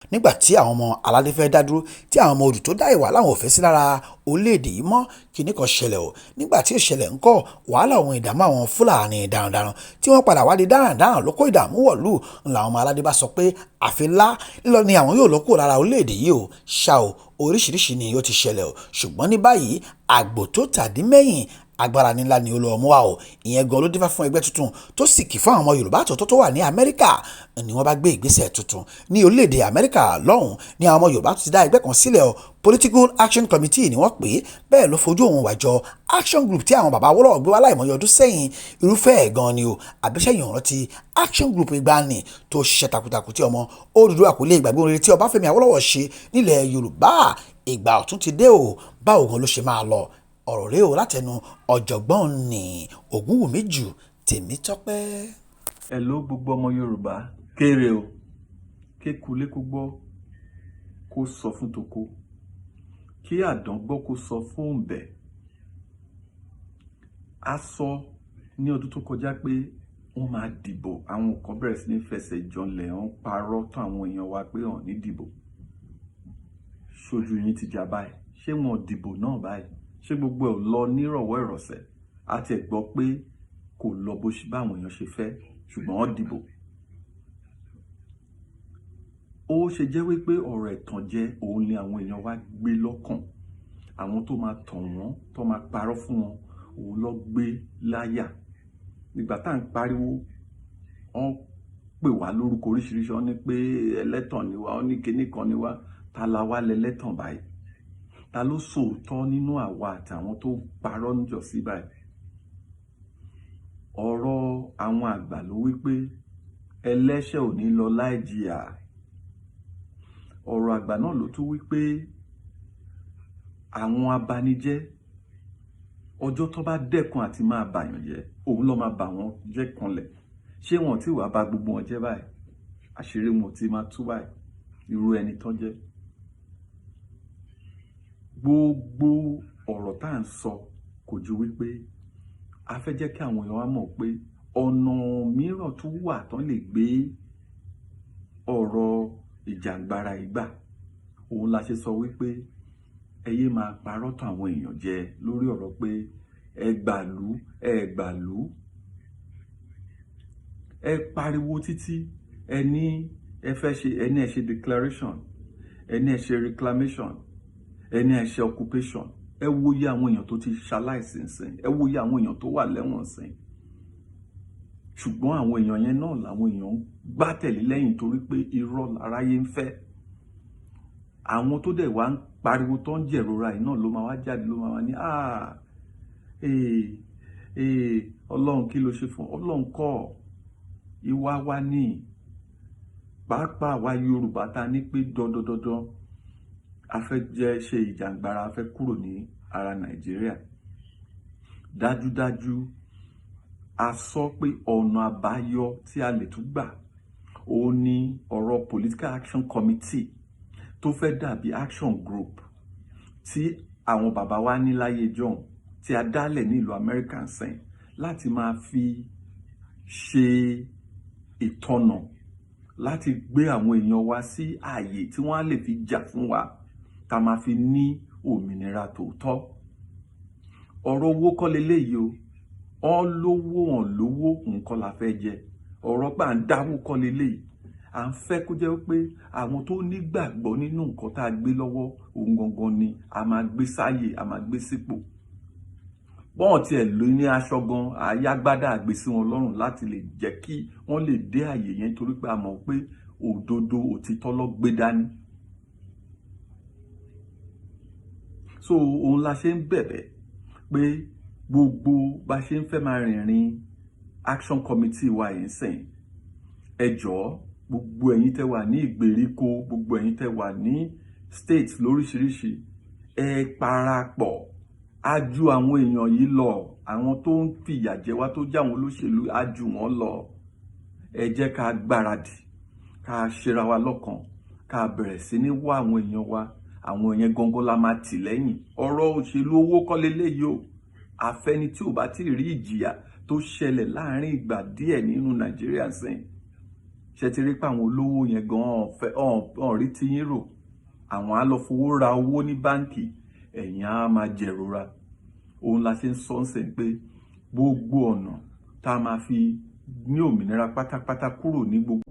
nígbà tí àwọn ọmọ aládé fẹ́ dá dúró tí àwọn ọmọ odù tó dá ìwà láwọn ò fẹ́ sí lára orílẹ̀-èdè yìí mọ́ kíní kan ṣẹlẹ̀ o nígbà tí ìṣẹ̀lẹ̀ ń kọ́ wàhálà ohun ìdààmú àwọn fúlàní darandaran tí wọ́n padà wá di darandaran ló kó ìdààmú wọ̀lú làwọn ọmọ aládé bá sọ pé àfi ńlá lílọ ni àwọn yóò lọ kúrò lára orílẹ̀-èdè yìí o ṣá o oríṣiríṣi ni ó ti ṣẹlẹ̀ o ṣùgbọ́n ní báyìí àgbò tó tàdí mẹ́yìn agbára ńlá ni ó lọ mú wa o ìyẹn gan ló dífá fún ẹgbẹ́ tuntun tó sì kì fún àwọn ọmọ Yorùbá tó wà ní Amẹ́ríkà ni wọ́n bá gbé ìgbésẹ̀ tuntun ní orílẹ̀-èdè Amẹ́ríkà lọ́hùn ní àwọn ọmọ Yorùbá ti dá ẹgbẹ́ kan sílẹ̀ o Political Action Committee ni wọ́n pè é bẹ́ẹ̀ ló fojú òun wàjọ Action Group tí àwọn bàbá Awólọ́wọ̀ gbé wá láìmọye ọdún sẹ́yìn irúfẹ́ ẹ̀ gan ni o àbíṣẹ́yìn ọ̀rọ̀ ti Action Group ìgbàanì tó ṣiṣẹ́ takuntakun tí ọmọ Oduduwa kò lè gbàgbé orin tí Ọbáfẹ́mi Awólọ́wọ̀ ṣe nílẹ̀ Yorùbá ìgbà ọ̀tún ti dé o báwo gan ló ṣe máa lọ ọ̀rọ̀ rẹ̀ o látẹnu ọ̀jọ̀gbọ́n ní Ògúnwùmí jù Tèmítọ́pẹ́. ẹ ló gbogbo ọmọ Yorùbá kéré o kékulé kó gbọ́ kó sọ fún toko kí àdán gbọ́ kó sọ fún òǹbẹ̀. a sọ ní ọdún tó kọjá pé wọ́n máa dìbò àwọn kan bẹ̀rẹ̀ sí ní fẹsẹ̀ janlẹ̀ wọ́n parọ́ tán àwọn èèyàn wa pé wọ́n ní dìbò ṣojú yín ti jà báyìí ṣé wọn dìbò náà báyìí ṣé gbogbo ẹ̀ lọ nírọ̀wọ́ ìrọ̀sẹ̀ àti ẹ̀ gbọ́ pé kò lọ bó ṣe báwọn èèyàn ṣe fẹ́ ṣùgbọ́n wọ́n dìbò. ó ṣe jẹ́ wípé ọ̀rọ̀ ẹ̀tànjẹ òun ni àwọn èèyàn wá gbé lọ́kàn àwọn tó máa tàn wọ́n tó máa parọ́ fún wọn òun lọ gbé láyà nígbà tá à ń pariwo wọ́n pè wá lórúkọ oríṣiríṣi wọ́n ní pé ẹlẹ́tàn ni wá wọ́n ní kinní kan ni wá ta la wá lẹ́lẹ́tàn báyìí ta ló sòótọ́ nínú àwa àtàwọn tó parọ́ níjọ́sí báyìí. ọ̀rọ̀ àwọn àgbà ló wí pé ẹlẹ́ṣẹ̀ ò ní lọ láì jìyà ọ̀rọ̀ àgbà náà ló tún wí pé àwọn abanijẹ́ ọjọ́ tó bá dẹ́kun àti máa bàyàn jẹ́ òun ló máa bà wọ́n jẹ́ kanlẹ̀ ṣé wọn tí wàá bà gbogbo wọn jẹ́ báyìí àṣírí wọn ti máa tú báyìí irú ẹni tán jẹ́. gbogbo ọ̀rọ̀ tá à ń sọ kò ju wípé a fẹ́ jẹ́ kí àwọn èèyàn wa mọ̀ pé ọ̀nà mìíràn tún wà tán lè gbé ọ̀rọ̀ ìjàngbara ìgbà òun la ṣe sọ wípé ẹ yé máa parọ́ tán àwọn èèyàn jẹ lórí ọ̀rọ̀ pé ẹ gbàlú ẹ pariwo títí ẹni ẹ fẹ́ ṣe ẹni ẹ ṣe declaration ẹni ẹ ṣe reclamation ẹni ẹ ṣe occupation ẹ wòye àwọn èèyàn tó ti ṣaláìsí nsìn ẹ wòye àwọn èèyàn tó wà lẹ́wọ̀n sìn ṣùgbọ́n àwọn èèyàn yẹn náà làwọn èèyàn ń gbá tẹ̀lé lẹ́yìn torí pé irọ́ láráyé ń fẹ́ àwọn tó dẹ̀ wá ń pariwo tó ń jẹ̀rora yìí náà ló máa wá jáde ló máa wá ní ọlọ́run kí ló ṣe fún ọlọ́run kọ́ ìwà wa ní pàápàá wa Yorùbá ta ní pé dandandandan a fẹ́ jẹ́ ṣe ìjàngbara a fẹ́ kúrò ní ara Nàìjíríà dájúdájú a sọ pé ọ̀nà àbáyọ tí a lè tún gbà òun ni ọ̀rọ̀ Political Action Committee tó fẹ́ dàbí Action Group tí àwọn bàbá wa ní láyé john tí a dálẹ̀ ní ìlú American sẹ́yìn láti máa fi ṣe ìtọ́nà láti gbé àwọn èèyàn wa sí ààyè tí wọ́n á lè fi jà fún wa tá máa fi ní òmìnira tòótọ́. ọ̀rọ̀ owó kọ́ leléyìí o ọ́n lówó wọn lówó nǹkan la fẹ́ jẹ ọ̀rọ̀ pé à ń dáwó kọ́ leléyìí à ń fẹ́ kó jẹ́ pé àwọn tó nígbàgbọ́ nínú nǹkan tá a gbé lọ́wọ́ òun gangan ni a máa gbé sáyè a máa gbé sípò bọ́n tiẹ̀ ló ní aṣọ gan àyágbádá àgbèsí wọn lọ́rùn láti lè jẹ́ kí wọ́n lè dé àyè yẹn torí pé a mọ̀ pé òdodo òtítọ́ ló gbé dání. so òun la ṣe ń bẹ̀bẹ̀ pé gbogbo bá ṣe ń fẹ́ máa rìnrìn Action Committee wa yìí sẹ́yìn ẹ jọ̀ọ́ gbogbo ẹ̀yin tẹ́ wà ní ìgbèríko gbogbo ẹ̀yin tẹ́ wà ní states lóríṣiríṣi ẹ parapọ̀ á ju àwọn èèyàn yìí lọ àwọn tó ń fìyà jẹ wá tó jẹ́ àwọn olóṣèlú á ju wọn lọ ẹ jẹ́ ká gbáradì ká ṣera wa lọ́kàn ká bẹ̀rẹ̀ sí ní wá àwọn èèyàn wa àwọn yẹn gangan la máa tì lẹ́yìn ọ̀rọ̀ òṣèlú owó kọ́ leléyìí o àfẹ́ni tí ò bá ti rí ìjìyà tó ṣẹlẹ̀ láàrin ìgbà díẹ̀ nínú Nàìjíríà sẹ́yìn ṣe ti rí pé àwọn olówó yẹn gan ọ̀n rí ti yín rò, àwọn á lọ fowó ra owó ní báǹkì, ẹ̀yin á máa jẹ̀rora. Òun la ṣe ń sọ ń sìn pé gbogbo ọ̀nà tá a máa fi ní òmìnira pátápátá kúrò ní gbogbo